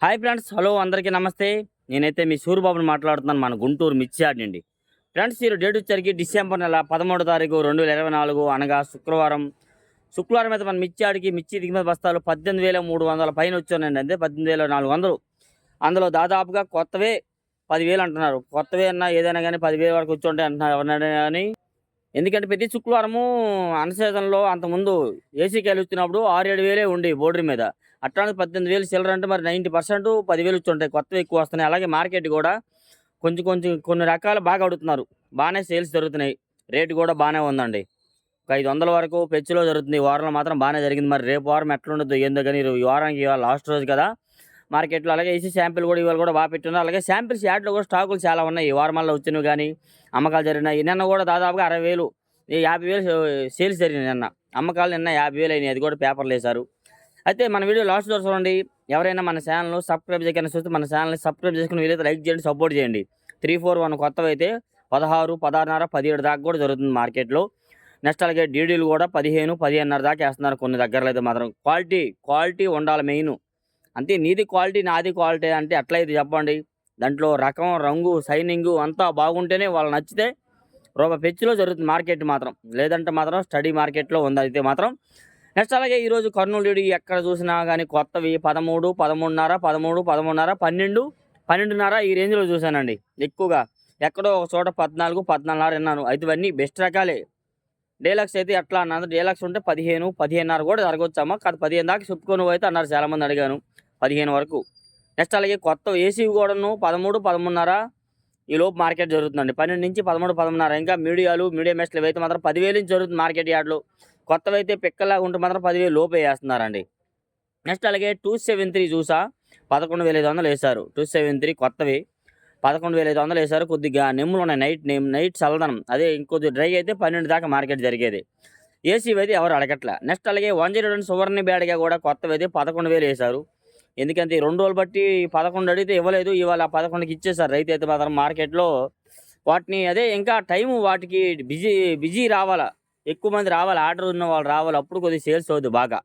Hi friends, hello అందరికీ నమస్తే. నేనైతే మీ సూరిబాబుని మాట్లాడుతున్నాను, మన గుంటూరు మిర్చి యార్డ్ నుండి. ఫ్రెండ్స్, ఈ డేట్ వచ్చరికి డిసెంబర్ నెల 13వ తారీఖు 2024 అనగా శుక్రవారం. శుక్రవారం అయితే మన మిర్చి యార్డ్కి మిర్చి దిగుమతి బస్తాలు 18,300 పైన వచ్చానండి. అంతే 18,400. అందులో దాదాపుగా కొత్తవే 10,000 అంటున్నారు. కొత్తవే అన్నా ఏదైనా కానీ 10,000 వరకు వచ్చి ఉంటాయి అంటున్నారు ఎవరైనా కానీ. ఎందుకంటే ప్రతి శుక్రవారము అన్ సీజన్లో అంతకుముందు ఏసీకాయలు వచ్చినప్పుడు 6-7 వేలే ఉండి బోర్డర్ మీద. అట్లాంటి 18,000 చిల్లర అంటే మరి 90% 10,000 వచ్చి ఉంటాయి. కొత్తవి ఎక్కువ వస్తున్నాయి. అలాగే మార్కెట్ కూడా కొంచెం కొంచెం కొన్ని రకాలు బాగా అడుగుతున్నారు. బాగానే సేల్స్ జరుగుతున్నాయి. రేటు కూడా బాగానే ఉందండి. ఒక 500 వరకు పెచ్చులో జరుగుతుంది. ఈ వారంలో మాత్రం బాగానే జరిగింది. మరి రేపు వారం ఎట్లా ఉండదు ఏందో కానీ ఈ వారానికి ఇవాళ లాస్ట్ రోజు కదా మార్కెట్లో. అలాగే ఏసీ శాంపిల్ కూడా ఇవాళ కూడా బాగా పెట్టున్నారు. అలాగే శాంపిల్స్ యాడ్లో కూడా స్టాకులు చాలా ఉన్నాయి. ఈ వారంలో వచ్చినవి కానీ అమ్మకాలు జరిగినాయి. నిన్న కూడా దాదాపుగా 60,000 50,000 సేల్స్ జరిగినాయి నిన్న. అమ్మకాలు నిన్న 50,000 అయినాయి. అది కూడా పేపర్లు వేశారు. అయితే మన వీడియో లాస్ట్ వరకు చూడండి. ఎవరైనా మన ఛానల్ సబ్స్క్రైబ్ చేయకుండా చూస్తే మన ఛానల్ని సబ్స్క్రైబ్ చేసుకుని వీలైతే లైక్ చేయండి, సపోర్ట్ చేయండి. 341 కొత్తవి అయితే 16, 16.5, 17 దాకా కూడా జరుగుతుంది మార్కెట్లో. నెక్స్ట్ అలాగే డీడీలు కూడా 15, 15.5 దాకా వేస్తున్నారు కొన్ని దగ్గరలో అయితే మాత్రం. క్వాలిటీ ఉండాలి మెయిన్. అంతే, నీది క్వాలిటీ నాది క్వాలిటీ అంటే ఎట్లయితే చెప్పండి. దాంట్లో రకం, రంగు, సైనింగు అంతా బాగుంటేనే వాళ్ళు నచ్చితే రూపాయి పెచ్చులో జరుగుతుంది మార్కెట్ మాత్రం. లేదంటే మాత్రం స్టడీ మార్కెట్లో ఉంది అయితే మాత్రం. నెక్స్ట్ అలాగే ఈరోజు కర్నూలు డీడీ ఎక్కడ చూసినా కానీ కొత్తవి 13, 13.5, 13, 13.5, 12, 12.5 ఈ రేంజ్లో చూశానండి ఎక్కువగా. ఎక్కడో ఒక చోట 14, 14.5 విన్నాను. అయితే ఇవన్నీ బెస్ట్ రకాలే. డీలక్స్ అయితే ఎట్లా అన్నది, డీలక్స్ ఉంటే 15, 15.5 కూడా జరగవచ్చామా కాదు. 15 దాకా చెప్పుకొని అయితే అన్నారు చాలామంది. అడిగాను 15 వరకు. నెక్స్ట్ అలాగే కొత్త ఏసీవి కూడాను 13, 13.5 ఈ లోపు మార్కెట్ జరుగుతుందండి. 12 నుంచి 13, 13.5. ఇంకా మీడియం మెస్ట్లు అయితే మాత్రం 10,000 నుంచి జరుగుతుంది మార్కెట్ యార్డ్లో. కొత్తవి అయితే పిక్కలాగా ఉంటే మాత్రం 10,000 లోపే వేస్తున్నారండి. నెక్స్ట్ అలాగే 273 చూసా 11,500 వేశారు. 273 కొత్తవి 11,500 వేశారు. కొద్దిగా నెమ్ములు ఉన్నాయి. నైట్ చల్లదనం. అదే ఇంకొద్ది డ్రై అయితే 12 దాకా మార్కెట్ జరిగేది. ఏసీవి అయితే ఎవరు అడగట్లా. నెక్స్ట్ అలాగే 102 సువర్ణ బ్యాడ్గా కూడా కొత్తవి అయితే 11,000 వేశారు. ఎందుకంటే 2 రోజులు బట్టి 11 అడిగితే ఇవ్వలేదు. ఇవాళ 11కి ఇచ్చేసారు రైతు అయితే మాత్రం మార్కెట్లో. వాటిని అదే ఇంకా టైము వాటికి బిజీ రావాలా, ఎక్కువ మంది రావాలి, ఆర్డర్ ఉన్న వాళ్ళు రావాలి. అప్పుడు కొద్దిగా సేల్స్ అవుతుంది బాగా.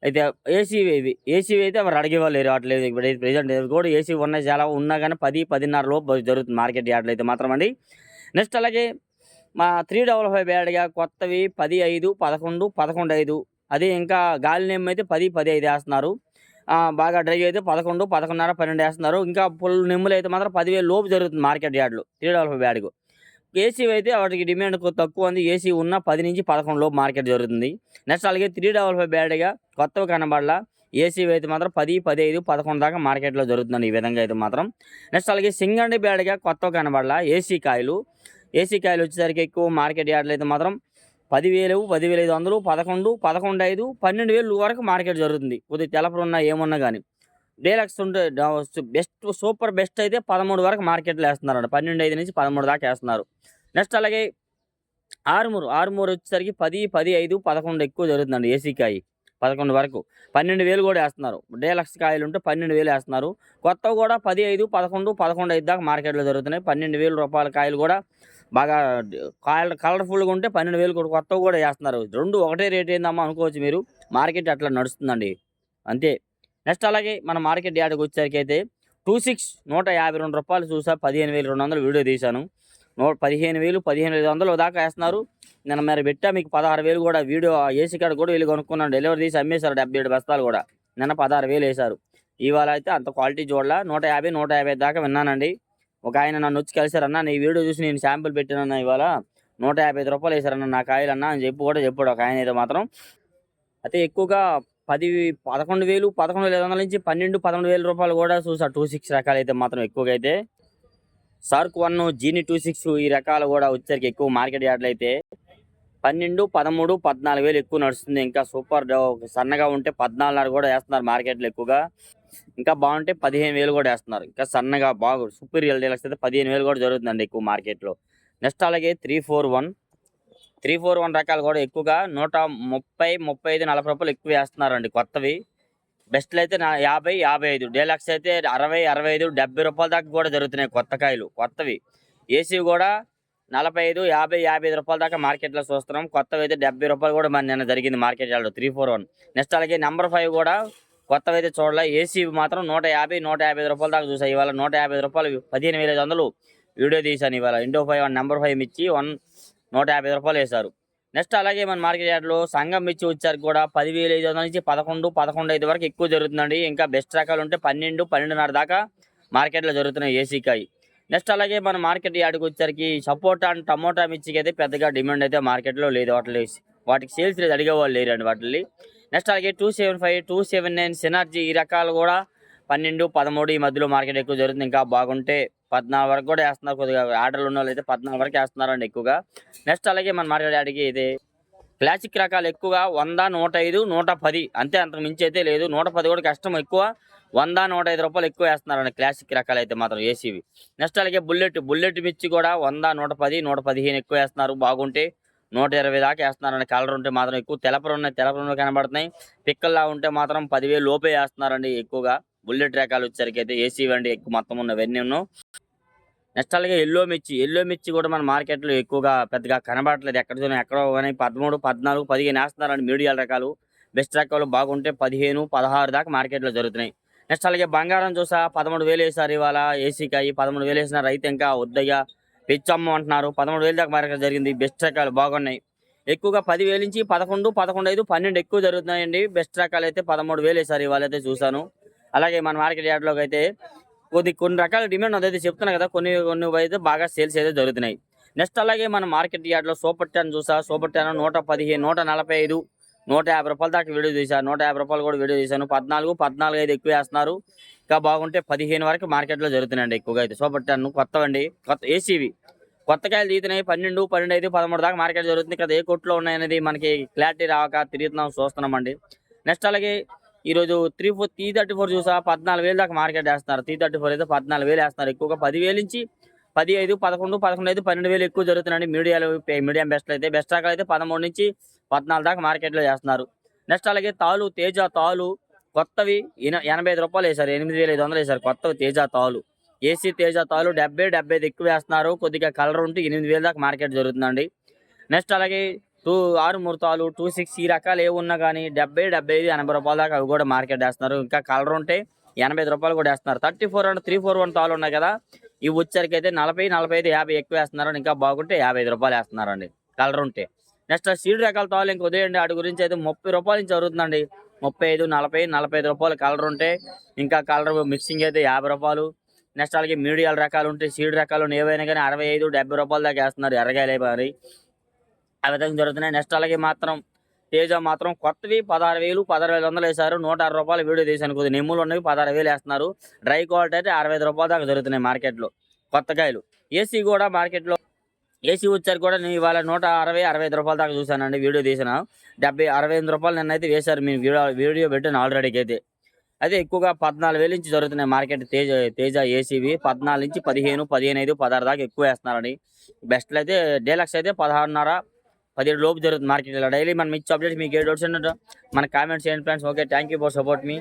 అయితే ఏసీవి అయితే ఎవరు అడిగేవాళ్ళు లేరు. అట్లేదు ఇప్పుడు ప్రెజెంట్ కూడా ఏసీ ఉన్నాయి చాలా ఉన్నా కానీ 10, 10.5 లోపు జరుగుతుంది మార్కెట్ యార్డ్లో అయితే మాత్రం అండి. నెక్స్ట్ అలాగే మా 355 బ్యాడ్గా కొత్తవి 15, 11, 11.5. అదే ఇంకా గాలి నేమ్ అయితే 10, 15 వేస్తున్నారు. బాగా డ్రై అయితే 11, 11.5, 12 వేస్తున్నారు. ఇంకా ఫుల్ నెమ్ములు అయితే మాత్రం 10,000 లోపు జరుగుతుంది మార్కెట్ యార్డ్లో 355 బ్యాడ్కు. ఏసీ అయితే వాటికి డిమాండ్ తక్కువ ఉంది. ఏసీ ఉన్న 10 నుంచి 11 లోపు మార్కెట్ జరుగుతుంది. నెక్స్ట్ అలాగే 355 బ్యాడ్గా కొత్తవి కనబడాల. ఏసీ అయితే మాత్రం 10, 15, 11 దాకా మార్కెట్లో జరుగుతుంది ఈ విధంగా అయితే మాత్రం. నెక్స్ట్ అలాగే సింగండి బ్యాడ్గా కొత్తవి కనబడాల. ఏసీ కాయలు వచ్చేసరికి ఎక్కువ మార్కెట్ యార్డ్లో అయితే మాత్రం 10,000, 10,500, 11, 11.5, 12,000 వరకు మార్కెట్ జరుగుతుంది. కొద్దిగా తెలపలు ఉన్నా ఏమున్నా కానీ. డీలక్స్ ఉంటే సూపర్ బెస్ట్ అయితే 13 వరకు మార్కెట్లో వేస్తున్నారు. 12.5 నుంచి 13 దాకా వేస్తున్నారు. నెక్స్ట్ అలాగే ఆరుమూరు వచ్చేసరికి 10, 15, 11 ఎక్కువ జరుగుతుందండి. ఏసీ కాయ 11 వరకు 12,000 కూడా వేస్తున్నారు. డీలక్స్ కాయలు ఉంటే 12,000 వేస్తున్నారు. కొత్తవి కూడా 15, 11, 11.5 దాకా మార్కెట్లో జరుగుతున్నాయి. 12,000 రూపాయల కాయలు కూడా బాగా కలర్ఫుల్గా ఉంటే 12,000 కూడా కొత్తవి కూడా వేస్తున్నారు. రెండు ఒకటే రేట్ ఏందమ్మా అనుకోవచ్చు మీరు. మార్కెట్ అట్లా నడుస్తుందండి అంతే. నెక్స్ట్ అలాగే మన మార్కెట్ యార్డ్కి వచ్చేసరికి అయితే 26 152 రూపాయలు చూసా. 15,200 వీడియో తీశాను. 15,000, 15,500 దాకా వేస్తున్నారు. నేను మరి పెట్టా మీకు 16,000 కూడా వీడియో. ఏసీ కాడ కూడా వెళ్ళి కొనుక్కున్నాను. డెలివరీ తీసి అమ్మేశారు 77 బస్తాలు కూడా. నిన్న 16,000 వేశారు. ఇవాళ అయితే అంత క్వాలిటీ చూడాల. 150, 150 దాకా విన్నానండి. ఒక ఆయన నన్ను వచ్చి కలిసారన్న, నీ వీడియో చూసి నేను శాంపుల్ పెట్టానన్న, ఇవాళ 155 రూపాయలు వేశారన్న నా కాయలన్నా అని చెప్పాడు ఒక ఆయన అయితే మాత్రం. అయితే ఎక్కువగా 11,000, 11,500 నుంచి 12, 13,000 రూపాయలు కూడా చూసా. 26 రకాలు అయితే మాత్రం ఎక్కువగా అయితే. సార్క్ 1, జీని 26 ఈ రకాలు కూడా వచ్చేసరికి ఎక్కువ మార్కెట్ యార్డ్లు అయితే 12, 13, 14,000 ఎక్కువ నడుస్తుంది. ఇంకా సూపర్ సన్నగా ఉంటే 14.5 కూడా వేస్తున్నారు మార్కెట్లో ఎక్కువగా. ఇంకా బాగుంటే 15,000 కూడా వేస్తున్నారు. ఇంకా సన్నగా బాగా సూపీరియల్ డీలక్స్ అయితే 15,000 కూడా జరుగుతుందండి ఎక్కువ మార్కెట్లో. నెక్స్ట్ అలాగే 341 రకాలు కూడా ఎక్కువగా 130, 35, 40 రూపాయలు ఎక్కువ వేస్తున్నారండి కొత్తవి. బెస్ట్లు అయితే 50, 55. డీలక్స్ అయితే 60, 65, 70 రూపాయల దాకా కూడా జరుగుతున్నాయి కొత్త కాయలు కొత్తవి. ఏసీ కూడా 45, 50, 55 రూపాయల దాకా మార్కెట్లో చూస్తున్నాం. కొత్తవి అయితే 70 రూపాయలు కూడా మన నిన్న జరిగింది మార్కెట్ యార్డ్లో 341. నెక్స్ట్ అలాగే నెంబర్ 5 కూడా కొత్తవి అయితే చూడాలి. ఏసీ మాత్రం 150 155 రూపాయల దాకా చూసా. ఇవాళ 150 రూపాయలు 15,500 వీడియో తీశాను. ఇవాళ ఇండో 5 నెంబర్ 5 మిర్చి 150 రూపాయలు వేశారు. నెక్స్ట్ అలాగే మన మార్కెట్ యార్డ్లో సంగం మిర్చి వచ్చారు కూడా 10,500 నుంచి 11, 11,500 వరకు ఎక్కువ జరుగుతుందండి. ఇంకా బెస్ట్ రకాలు ఉంటే 12, 12.5 దాకా మార్కెట్లో జరుగుతున్నాయి ఏసీకాయ. నెక్స్ట్ అలాగే మన మార్కెట్ యార్డ్కి వచ్చరికి సపోటా అండ్ టమోటా మిర్చికి అయితే పెద్దగా డిమాండ్ అయితే మార్కెట్లో లేదు. వాటికి సేల్స్ లేదు, అడిగేవాళ్ళు లేరండి వాటిని. నెక్స్ట్ అలాగే 275, 279 సినర్జీ ఈ రకాలు కూడా 12, 13 ఈ మధ్యలో మార్కెట్ ఎక్కువ జరుగుతుంది. ఇంకా బాగుంటే 14 వరకు కూడా వేస్తున్నారు. కొద్దిగా ఆర్డర్లు ఉన్న వాళ్ళు అయితే 14 వరకు వేస్తున్నారండి ఎక్కువగా. నెక్స్ట్ అలాగే మన మార్కెట్ యార్డ్కి అయితే క్లాసిక్ రకాలు ఎక్కువగా 100, 105, 110 అంతే, అంతకు మించి అయితే లేదు. 110 కూడా కష్టం, ఎక్కువ 100, 105 రూపాయలు ఎక్కువ వేస్తున్నారండి క్లాసిక్ రకాలు అయితే మాత్రం ఏసీవి. నెక్స్ట్ అలాగే బుల్లెట్ మిర్చి కూడా 100, 110, 115 ఎక్కువ వేస్తున్నారు. బాగుంటే 120 దాకా వేస్తున్నారండి. కలర్ ఉంటే మాత్రం ఎక్కువ తెలపరున్న కనబడుతున్నాయి. పిక్కల్లా ఉంటే మాత్రం 10,000 లోపే వేస్తున్నారండి ఎక్కువగా. బుల్లెట్ రకాలు వచ్చేసరికి అయితే ఏసీ వండి ఎక్కువ మొత్తం ఉన్నవన్నీ. నెక్స్ట్ అలాగే ఎల్లో మిర్చి కూడా మన మార్కెట్లో ఎక్కువగా పెద్దగా కనబడట్లేదు. ఎక్కడో కానీ 13, 14, 15 వేస్తున్నారండి. మీడియాల రకాలు బెస్ట్ రకాలు బాగుంటే 15, 16 దాకా మార్కెట్లో జరుగుతున్నాయి. నెక్స్ట్ అలాగే బంగారం చూసా 13,000 వేసారు ఇవాళ ఏసీకాయ. 13,000 వేసినారు. అయితే ఇంకా వద్దయ్యా పెచ్చమ్మ అంటున్నారు. 13,000 దాకా మార్కెట్ జరిగింది. బెస్ట్ రకాలు బాగున్నాయి. ఎక్కువగా 10,000 నుంచి 11, 11.5, 12 ఎక్కువ జరుగుతున్నాయండి. బెస్ట్ రకాలు అయితే 13,000 వేసారు ఇవాళ అయితే చూసాను. అలాగే మన మార్కెట్ యార్డ్లోకి అయితే కొన్ని రకాల డిమాండ్ అదైతే చెప్తున్నా కదా, కొన్ని అయితే బాగా సేల్స్ అయితే జరుగుతున్నాయి. నెక్స్ట్ అలాగే మన మార్కెట్ యార్డ్లో సూపర్ 10 చూసా. సూపర్ 10 115, 145, 150 రూపాయల దాకా వీడియో తీశాను. 150 రూపాయలు కూడా వీడియో తీశాను. 14, 14 అయితే ఎక్కువ వేస్తున్నారు. ఇంకా బాగుంటే 15 వరకు మార్కెట్లో జరుగుతున్నాయండి ఎక్కువగా అయితే. సూపర్ 10 కొత్తవండి, కొత్త ఏసీవి కొత్తకాయలు తీతున్నాయి. 12, 12.5, 13 దాకా మార్కెట్ జరుగుతుంది. ఇక్కడ ఏ కొట్లో ఉన్నాయనేది మనకి క్లారిటీ రాక చూస్తున్నామండి. నెక్స్ట్ అలాగే ఈరోజు 334 చూసా 14,000 దాకా మార్కెట్ వేస్తున్నారు. 334 అయితే 14,000 వేస్తున్నారు. ఎక్కువగా 10,000 నుంచి 15, 11, 11.5, 12,000 ఎక్కువ జరుగుతున్నాయండి. మీడియం బెస్ట్లు అయితే బెస్ట్ రకాలు అయితే 13 నుంచి 14 దాకా మార్కెట్లో చేస్తున్నారు. నెక్స్ట్ అలాగే తేజ తాలు కొత్తవి 85 రూపాయలు వేశారు. 8,500 వేశారు కొత్తవి తేజ తాలు. ఏసీ తేజ తాలు 70, 75 ఎక్కువ వేస్తున్నారు. కొద్దిగా కలర్ ఉంటే 8,000 దాకా మార్కెట్ జరుగుతుందండి. నెక్స్ట్ అలాగే 6 తాలు 26 ఈ రకాలు ఏ ఉన్నా కానీ 70, 75, 80 రూపాయల దాకా అవి కూడా మార్కెట్ వేస్తున్నారు. ఇంకా కలర్ ఉంటే 85 రూపాయలు కూడా వేస్తున్నారు. 34 అండ్ 341 తాలు ఉన్నాయి కదా, ఇవి వచ్చరికి అయితే 40, 45, 50 ఎక్కువ వేస్తున్నారు. ఇంకా బాగుంటే 55 రూపాయలు వేస్తున్నారండి కలర్ ఉంటే. నెక్స్ట్ సీడ్ రకాల తాలు ఇంకా ఉదయండి వాటి గురించి అయితే 30 రూపాయల నుంచి జరుగుతుందండి. 35, 40, 45 రూపాయలు కలర్ ఉంటే, ఇంకా కలర్ మిక్సింగ్ అయితే 50 రూపాయలు. నెక్స్ట్ అలాగే మీడియాల రకాలు ఉంటే సీడ్ రకాలు ఏవైనా కానీ 65, 70 రూపాయల దాకా వేస్తున్నారు. ఎర్రగాయలే మరి ఆ విధంగా జరుగుతున్నాయి. నెక్స్ట్ అలాగే మాత్రం తేజ మాత్రం కొత్తవి 16,000, 16,500 వేశారు. 160 రూపాయలు వీడియో తీసాను. కొద్దిగా నెమ్ములు ఉన్నవి 16,000 వేస్తున్నారు. డ్రై క్వాలిటీ అయితే 65 రూపాయల దాకా జరుగుతున్నాయి మార్కెట్లో కొత్తకాయలు. ఏసీ కూడా మార్కెట్లో ఏసీ వచ్చారు కూడా నేను ఇవాళ 160, 65 రూపాయల దాకా చూసానండి. వీడియో తీసిన 70, 68 రూపాయలు నిన్నైతే వేశారు. మేము వీడియో పెట్టాను ఆల్రెడీకి అయితే. అదే ఎక్కువగా 14,000 నుంచి జరుగుతున్నాయి మార్కెట్ తేజ ఏసీవి. 14 నుంచి 15, 15.5, 16 దాకా ఎక్కువ వేస్తున్నారండి. బెస్ట్లు అయితే డీలక్స్ అయితే 16.5, 17 లోపు జరుగుతుంది మార్కెట్లో. డైలీ మనం ఇచ్చే అప్డేట్స్ మీకు ఏ డౌట్స్ మన కామెంట్స్ చేయండి friends. Okay, thank you for support me.